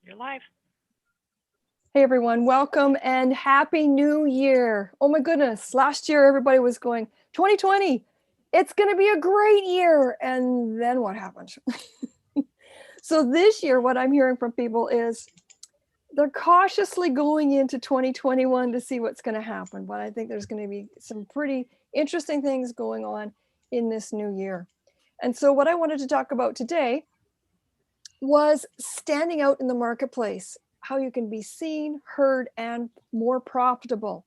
You're live. Hey everyone, welcome and happy new year. Oh my goodness, last year everybody was going 2020, it's going to be a great year. And then what happened? So this year, what I'm hearing from people is they're cautiously going into 2021 to see what's going to happen. But I think there's going to be some pretty interesting things going on in this new year. And so what I wanted to talk about today was standing out in the marketplace, how you can be seen, heard, and more profitable.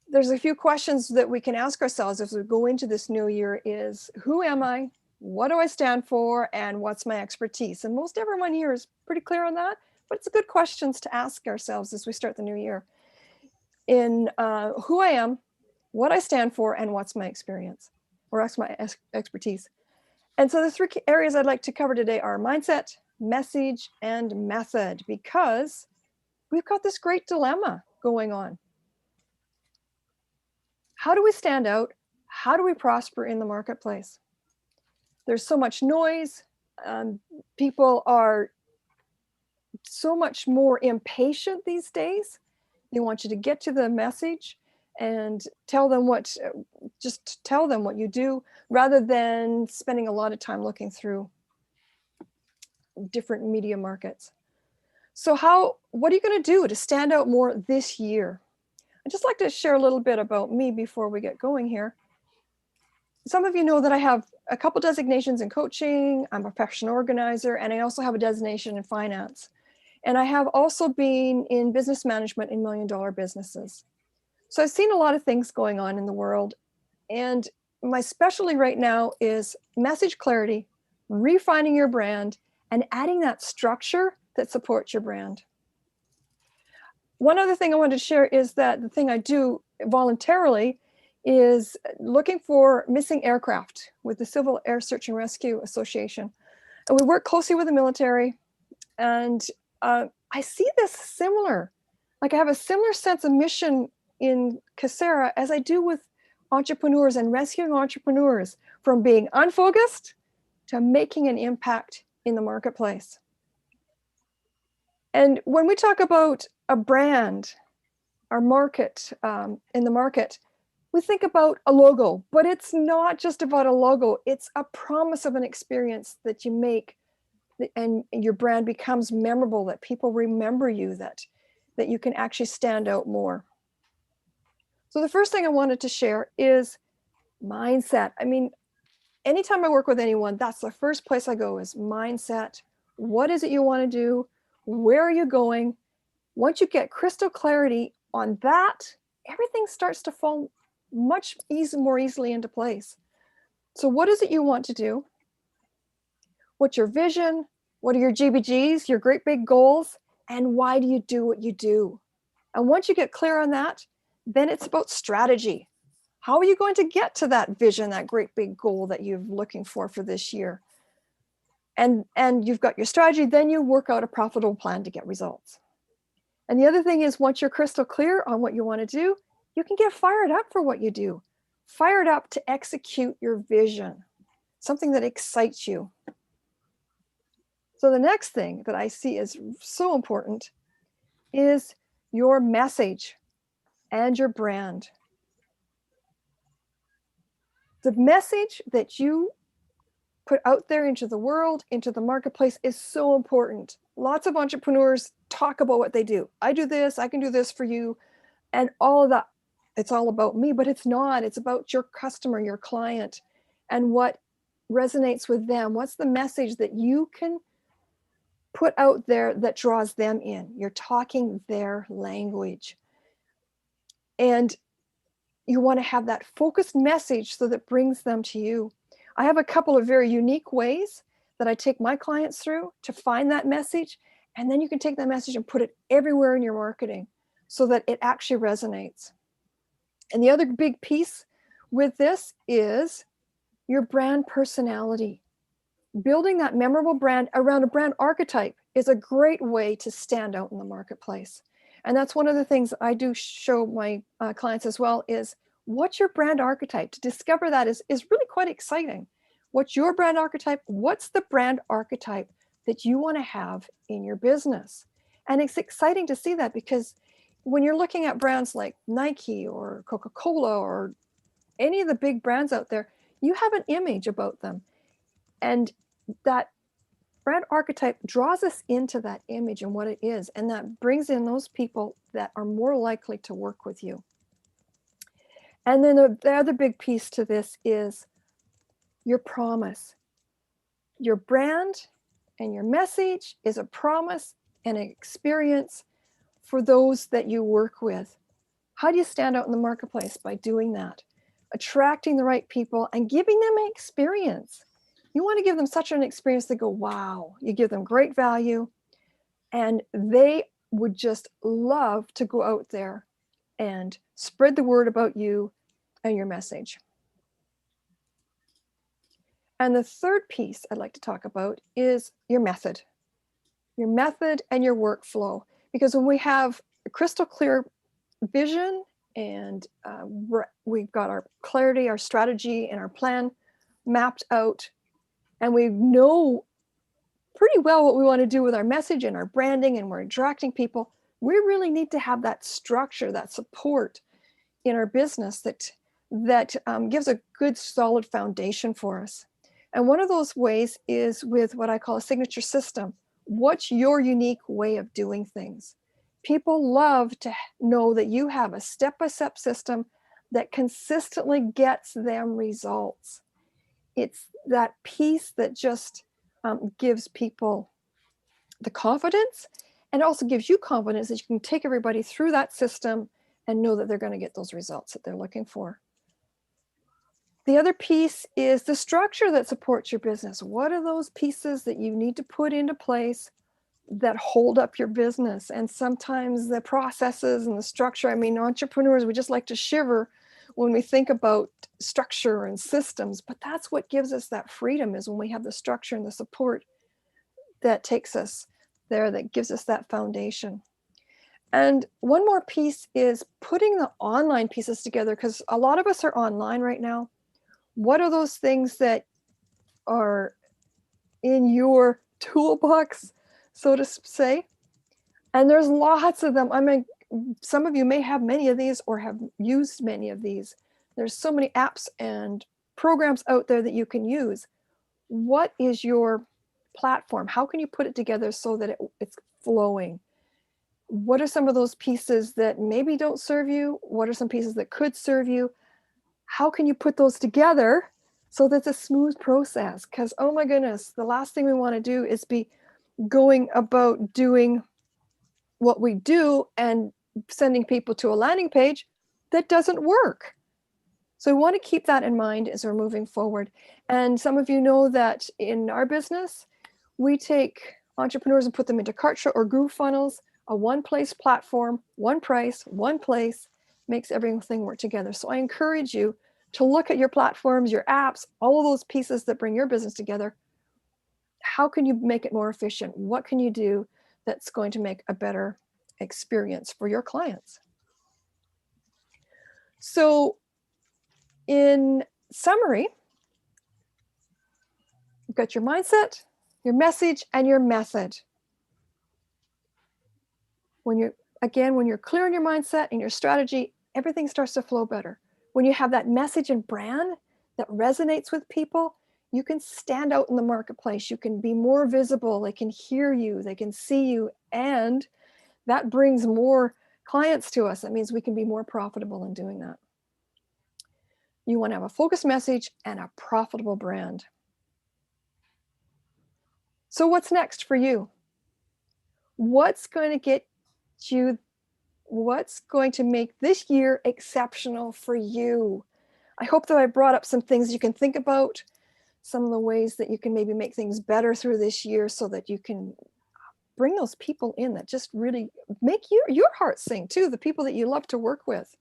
There's a few questions that we can ask ourselves as we go into this new year is, who am I? What do I stand for? And what's my expertise? And most everyone here is pretty clear on that, but it's good questions to ask ourselves as we start the new year. In who I am, what I stand for, and what's my experience, or what's my expertise. And so the three areas I'd like to cover today are mindset, message, and method, because we've got this great dilemma going on. How do we stand out? How do we prosper in the marketplace? There's so much noise. People are so much more impatient these days. They want you to get to the message and tell them what you do, rather than spending a lot of time looking through different media markets. So what are you going to do to stand out more this year? I'd just like to share a little bit about me before we get going here. Some of you know that I have a couple designations in coaching. I'm a professional organizer, and I also have a designation in finance. And I have also been in business management in $1 million businesses. So I've seen a lot of things going on in the world. And my specialty right now is message clarity, refining your brand, and adding that structure that supports your brand. One other thing I wanted to share is that the thing I do voluntarily is looking for missing aircraft with the Civil Air Search and Rescue Association. And we work closely with the military. And I see this similar, like I have a similar sense of mission in Casera as I do with entrepreneurs and rescuing entrepreneurs from being unfocused to making an impact in the marketplace. And when we talk about a brand, our market, in the market, we think about a logo, but it's not just about a logo. It's a promise of an experience that you make, and your brand becomes memorable, that people remember you, that you can actually stand out more. So the first thing I wanted to share is mindset. I mean, anytime I work with anyone, that's the first place I go is mindset. What is it you want to do? Where are you going? Once you get crystal clarity on that, everything starts to fall much more easily into place. So what is it you want to do? What's your vision? What are your GBGs, your great big goals? And why do you do what you do? And once you get clear on that, then it's about strategy. How are you going to get to that vision, that great big goal that you're looking for this year? And you've got your strategy, then you work out a profitable plan to get results. And the other thing is, once you're crystal clear on what you want to do, you can get fired up for what you do, fired up to execute your vision, something that excites you. So the next thing that I see is so important is your message and your brand. The message that you put out there into the world, into the marketplace, is so important. Lots of entrepreneurs talk about what they do. I do this, I can do this for you, and all of that. It's all about me, but it's not. It's about your customer, your client, and what resonates with them. What's the message that you can put out there that draws them in? You're talking their language. And you want to have that focused message so that brings them to you. I have a couple of very unique ways that I take my clients through to find that message. And then you can take that message and put it everywhere in your marketing so that it actually resonates. And the other big piece with this is your brand personality. Building that memorable brand around a brand archetype is a great way to stand out in the marketplace. And that's one of the things I do show my clients as well is, what's your brand archetype? To discover that is really quite exciting. What's your brand archetype? What's the brand archetype that you want to have in your business. And it's exciting to see that, because when you're looking at brands like Nike or Coca-Cola or any of the big brands out there, you have an image about them. And that brand archetype draws us into that image and what it is. And that brings in those people that are more likely to work with you. And then the other big piece to this is your promise. Your brand and your message is a promise and an experience for those that you work with. How do you stand out in the marketplace? By doing that, attracting the right people and giving them an experience. You want to give them such an experience they go, wow. You give them great value, and they would just love to go out there and spread the word about you and your message. And the third piece I'd like to talk about is your method and your workflow. Because when we have a crystal clear vision and we've got our clarity, our strategy, and our plan mapped out, and we know pretty well what we want to do with our message and our branding, and we're attracting people, we really need to have that structure, that support in our business that gives a good solid foundation for us. And one of those ways is with what I call a signature system. What's your unique way of doing things? People love to know that you have a step-by-step system that consistently gets them results. It's that piece that just gives people the confidence, and also gives you confidence that you can take everybody through that system and know that they're going to get those results that they're looking for. The other piece is the structure that supports your business. What are those pieces that you need to put into place that hold up your business? And sometimes the processes and the structure, I mean, entrepreneurs, we just like to shiver when we think about structure and systems, but that's what gives us that freedom, is when we have the structure and the support that takes us there, that gives us that foundation. And one more piece is putting the online pieces together, because a lot of us are online right now. What are those things that are in your toolbox, so to say? And there's lots of them. I mean, some of you may have many of these or have used many of these. There's so many apps and programs out there that you can use. What is your platform? How can you put it together so that it's flowing? What are some of those pieces that maybe don't serve you? What are some pieces that could serve you? How can you put those together so that's a smooth process? Because, oh my goodness, the last thing we want to do is be going about doing what we do and sending people to a landing page that doesn't work. So we want to keep that in mind as we're moving forward. And some of you know that in our business, we take entrepreneurs and put them into Kartra or Groove funnels, a one-place platform, one price, one place, makes everything work together. So I encourage you to look at your platforms, your apps, all of those pieces that bring your business together. How can you make it more efficient? What can you do that's going to make a better experience for your clients? So in summary, you've got your mindset, your message, and your method. When you're clear in your mindset and your strategy, everything starts to flow better. When you have that message and brand that resonates with people, you can stand out in the marketplace. You can be more visible. They can hear you. They can see you. And that brings more clients to us. That means we can be more profitable in doing that. You want to have a focused message and a profitable brand. So what's next for you? What's going to make this year exceptional for you? I hope that I brought up some things you can think about, some of the ways that you can maybe make things better through this year so that you can bring those people in that just really make your heart sing too, the people that you love to work with.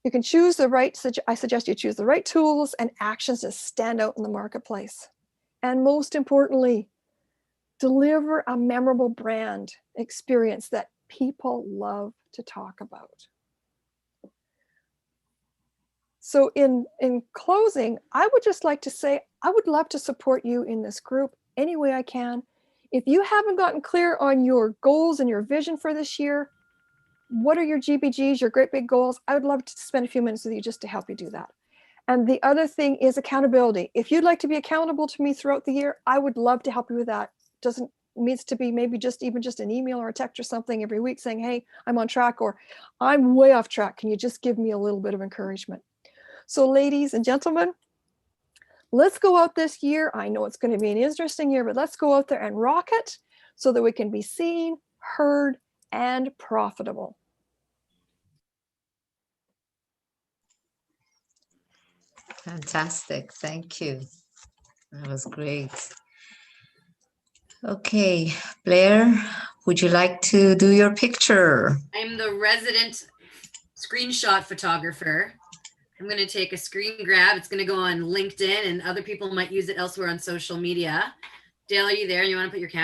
You can choose I suggest you choose the right tools and actions to stand out in the marketplace. And most importantly, deliver a memorable brand experience that people love to talk about. So in closing, I would just like to say, I would love to support you in this group any way I can. If you haven't gotten clear on your goals and your vision for this year, what are your GBGs, your great big goals? I would love to spend a few minutes with you just to help you do that. And the other thing is accountability. If you'd like to be accountable to me throughout the year, I would love to help you with that. Doesn't needs to be maybe just even just an email or a text or something every week saying, hey, I'm on track, or I'm way off track. Can you just give me a little bit of encouragement? So ladies and gentlemen, let's go out this year. I know it's going to be an interesting year, but let's go out there and rock it so that we can be seen, heard, and profitable. Fantastic. Thank you. That was great. Okay, Blair, would you like to do your picture? I'm the resident screenshot photographer. I'm going to take a screen grab. It's going to go on LinkedIn, and other people might use it elsewhere on social media. Dale, are you there? You want to put your camera